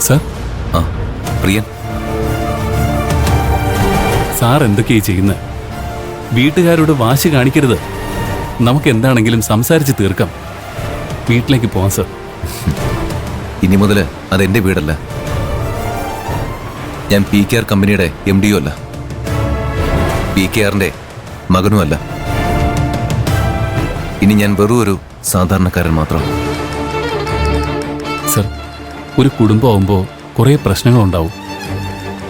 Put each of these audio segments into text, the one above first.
Sir. ആ പ്രിയൻ, sir എന്തൊക്കെയാ ചെയ്യുന്നത്? വീട്ടുകാരോട് വാശി കാണിക്കരുത്. നമുക്ക് എന്താണെങ്കിലും സംസാരിച്ച് തീർക്കാം. വീട്ടിലേക്ക് പോവാം സാർ. ഇനി മുതൽ അതെന്റെ വീടല്ല. ഞാൻ PKR കമ്പനിയുടെ MD അല്ല, PKRന്റെ മകനുമല്ല. ഇനി ഞാൻ വെറും ഒരു സാധാരണക്കാരൻ മാത്രം. സർ, ഒരു കുടുംബമാകുമ്പോൾ കുറേ പ്രശ്നങ്ങളുണ്ടാവും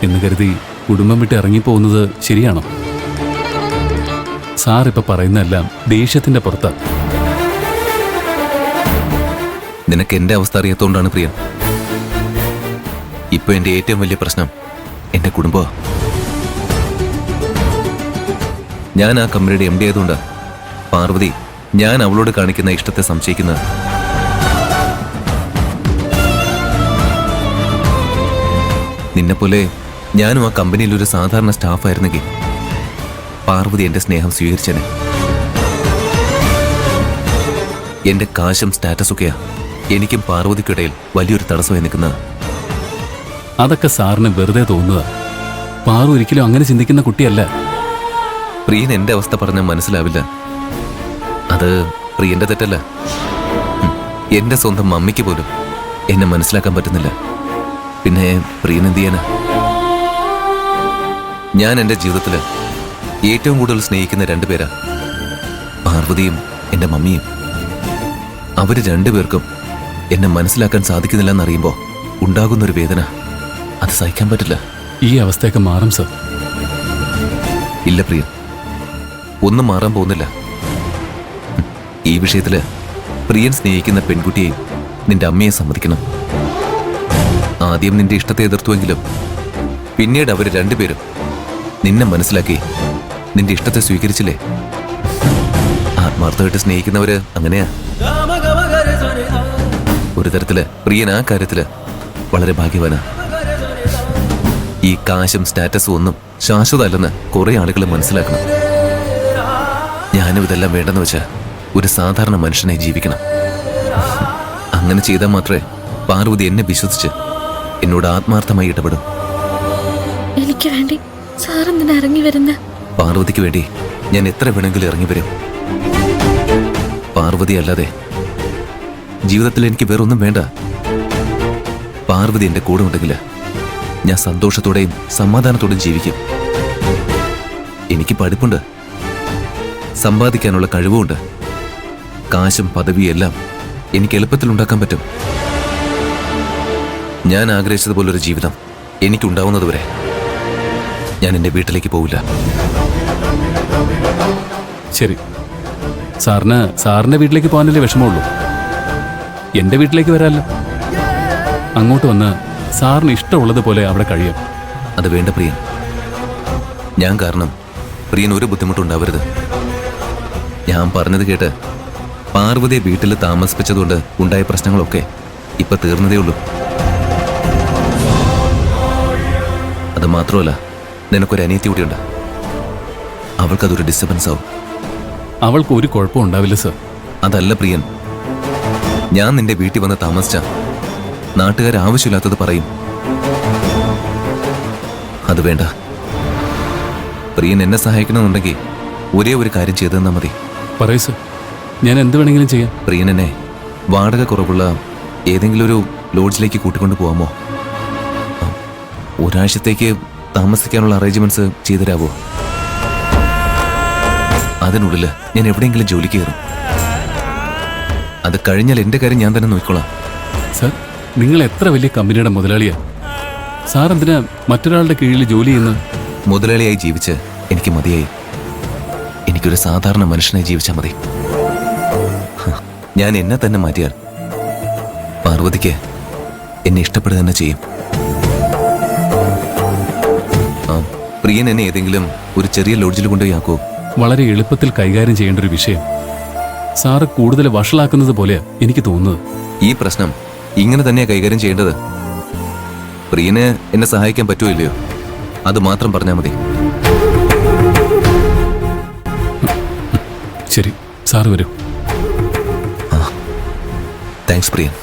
എന്ന് കരുതി കുടുംബം വിട്ട് ഇറങ്ങിപ്പോകുന്നത് ശരിയാണോ? സാർ ഇപ്പൊ പറയുന്നതെല്ലാം ദേഷ്യത്തിന്റെ പുറത്താണ്. നിനക്ക് എന്റെ അവസ്ഥ അറിയാത്തതുകൊണ്ടാണ് പ്രിയൻ. ഇപ്പൊ എന്റെ ഏറ്റവും വലിയ പ്രശ്നം എന്റെ കുടുംബമാണ്. ഞാൻ ആ കമ്പനിയുടെ MD ആയതുകൊണ്ട് പാർവതി ഞാൻ അവളോട് കാണിക്കുന്ന ഇഷ്ടത്തെ സംശയിക്കുന്നത്. നിന്നെപ്പോലെ ഞാനും ആ കമ്പനിയിൽ ഒരു സാധാരണ സ്റ്റാഫായിരുന്നെങ്കിൽ പാർവതി എന്റെ സ്നേഹം സ്വീകരിച്ചേനെ. എന്റെ കാശും സ്റ്റാറ്റസൊക്കെയാ എനിക്കും പാർവതിക്കിടയിൽ വലിയൊരു തടസ്സമായി നിൽക്കുന്നത്. അതൊക്കെ സാറിന് വെറുതെ തോന്നുക. പാറു ഒരിക്കലും അങ്ങനെ ചിന്തിക്കുന്ന കുട്ടിയല്ല. പ്രിയൻ എന്റെ അവസ്ഥ പറഞ്ഞാൽ മനസ്സിലാവില്ല. അത് പ്രിയന്റെ തെറ്റല്ല. എന്റെ സ്വന്തം മമ്മിക്ക് പോലും എന്നെ മനസ്സിലാക്കാൻ പറ്റുന്നില്ല. പിന്നെ പ്രിയൻ എന്ത് ചെയ്യാനാ? ഞാൻ എന്റെ ജീവിതത്തില് ഏറ്റവും കൂടുതൽ സ്നേഹിക്കുന്ന രണ്ടുപേരാ, പാർവതിയും എന്റെ മമ്മിയും. അവര് രണ്ടുപേർക്കും എന്നെ മനസ്സിലാക്കാൻ സാധിക്കുന്നില്ല എന്നറിയുമ്പോ ഉണ്ടാകുന്നൊരു വേദന അത് സഹിക്കാൻ പറ്റില്ല. ഈ അവസ്ഥയൊക്കെ മാറും സർ. ഇല്ല പ്രിയൻ, ഒന്നും മാറാൻ പോകുന്നില്ല. ഈ വിഷയത്തില് പ്രിയൻ സ്നേഹിക്കുന്ന പെൺകുട്ടിയെയും നിന്റെ അമ്മയെ സമ്മതിക്കണം. ആദ്യം നിന്റെ ഇഷ്ടത്തെ എതിർത്തുവെങ്കിലും പിന്നീട് അവര് രണ്ടുപേരും നിന്നെ മനസ്സിലാക്കി നിന്റെ ഇഷ്ടത്തെ സ്വീകരിച്ചില്ലേ? ആത്മാർത്ഥമായിട്ട് സ്നേഹിക്കുന്നവര് അങ്ങനെയാ. ഒരു തരത്തില് പ്രിയൻ ആ കാര്യത്തില് വളരെ ഭാഗ്യവാനാ. ഈ കാശും സ്റ്റാറ്റസും ഒന്നും ശാശ്വതമല്ലെന്ന് കുറെ ആളുകൾ മനസ്സിലാക്കണം. ഞാനും ഇതെല്ലാം വേണ്ടെന്ന് വെച്ചാൽ ഒരു സാധാരണ മനുഷ്യനെ ജീവിക്കണം. അങ്ങനെ ചെയ്താൽ മാത്രമേ പാർവതി എന്നെ വിശ്വസിച്ച് എന്നോട് ആത്മാർത്ഥമായി ഇടപെടും. എനിക്ക് വേണ്ടി സാർ എന്തിനാ ഇറങ്ങി വരുന്ന? പാർവതിക്ക് വേണ്ടി ഞാൻ എത്ര വേണമെങ്കിലും ഇറങ്ങി വരും. പാർവതി അല്ലാതെ ജീവിതത്തിൽ എനിക്ക് വേറൊന്നും വേണ്ട. പാർവതി എന്റെ കൂടെ ഉണ്ടെങ്കിൽ ഞാൻ സന്തോഷത്തോടെയും സമാധാനത്തോടെയും ജീവിക്കും. എനിക്ക് പഠിപ്പുണ്ട്, സമ്പാദിക്കാനുള്ള കഴിവുമുണ്ട്. കാശും പദവിയും എല്ലാം എനിക്ക് എളുപ്പത്തിൽ ഉണ്ടാക്കാൻ പറ്റും. ഞാൻ ആഗ്രഹിച്ചതുപോലൊരു ജീവിതം എനിക്കുണ്ടാവുന്നതുവരെ ഞാൻ എൻ്റെ വീട്ടിലേക്ക് പോവില്ല. ശരി, സാറിന്റെ വീട്ടിലേക്ക് പോകാനല്ലേ വിഷമമുള്ളൂ? എന്റെ വീട്ടിലേക്ക് വരാമല്ലോ. അങ്ങോട്ട് വന്ന് സാറിന് ഇഷ്ടമുള്ളതുപോലെ അവിടെ കഴിയാം. അത് വേണ്ട പ്രിയൻ. ഞാൻ കാരണം പ്രിയൻ ഒരു ബുദ്ധിമുട്ടുണ്ടാവരുത്. ഞാൻ പറഞ്ഞത് കേട്ട് പാർവതിയെ വീട്ടിൽ താമസിപ്പിച്ചതുകൊണ്ട് ഉണ്ടായ പ്രശ്നങ്ങളൊക്കെ ഇപ്പൊ തീർന്നതേ ഉള്ളൂ. അത് മാത്രമല്ല, നിനക്കൊരു അനിയത്തി കൂടിയുണ്ട്. അവൾക്കതൊരു ഡിസ്റ്റർബൻസ് ആവും. അവൾക്ക് ഒരു കുഴപ്പം ഉണ്ടാവില്ല സർ. അതല്ല പ്രിയൻ, ഞാൻ നിന്റെ വീട്ടിൽ വന്ന് താമസിച്ച നാട്ടുകാർ ആവശ്യമില്ലാത്തത് പറയും. അത് വേണ്ട. പ്രിയൻ എന്നെ സഹായിക്കണമെന്നുണ്ടെങ്കിൽ ഒരേ ഒരു കാര്യം ചെയ്തു തന്നാൽ മതി. പറയൂ സർ, ഞാൻ എന്ത് വേണമെങ്കിലും ചെയ്യാം. പ്രിയൻ എന്നെ വാടക കുറവുള്ള ഏതെങ്കിലും ഒരു ലോഡ്ജിലേക്ക് കൂട്ടിക്കൊണ്ടു പോകാമോ? ഒരാഴ്ചത്തേക്ക് താമസിക്കാനുള്ള അറേഞ്ച്മെന്റ്സ് ചെയ്തു തരാമോ? അതിനുള്ളിൽ ഞാൻ എവിടെയെങ്കിലും ജോലിക്ക് കയറും. അത് കഴിഞ്ഞാൽ എന്റെ കാര്യം ഞാൻ തന്നെ നോക്കിക്കോളാം. സർ, നിങ്ങൾ എത്ര വലിയ കമ്പനിയുടെ മുതലാളിയാ? സാർ എന്തിനാ മറ്റൊരാളുടെ കീഴിൽ ജോലി ചെയ്യുന്നത്? മുതലാളിയായി ജീവിച്ച് എനിക്ക് മതിയായി. എനിക്കൊരു സാധാരണ മനുഷ്യനായി ജീവിച്ചാൽ മതി. ഞാൻ എന്നെ തന്നെ മാറ്റിയാൽ പാർവതിക്ക് എന്നെ ഇഷ്ടപ്പെടുക തന്നെ ചെയ്യും. പ്രിയൻ എന്നെ ഏതെങ്കിലും ഒരു ചെറിയ ലോഡ്ജിൽ കൊണ്ടുപോയി ആക്കോ? വളരെ എളുപ്പത്തിൽ കൈകാര്യം ചെയ്യേണ്ട ഒരു വിഷയം സാറ് കൂടുതൽ വഷളാക്കുന്നത് പോലെയാ എനിക്ക് തോന്നുന്നത്. ഈ പ്രശ്നം ഇങ്ങനെ തന്നെയാ കൈകാര്യം ചെയ്യേണ്ടത്. പ്രിയന് എന്നെ സഹായിക്കാൻ പറ്റുമോ ഇല്ലയോ അത് മാത്രം പറഞ്ഞാൽ മതി. ശരി, സാറ് വരൂ. താങ്ക്സ് പ്രിയൻ.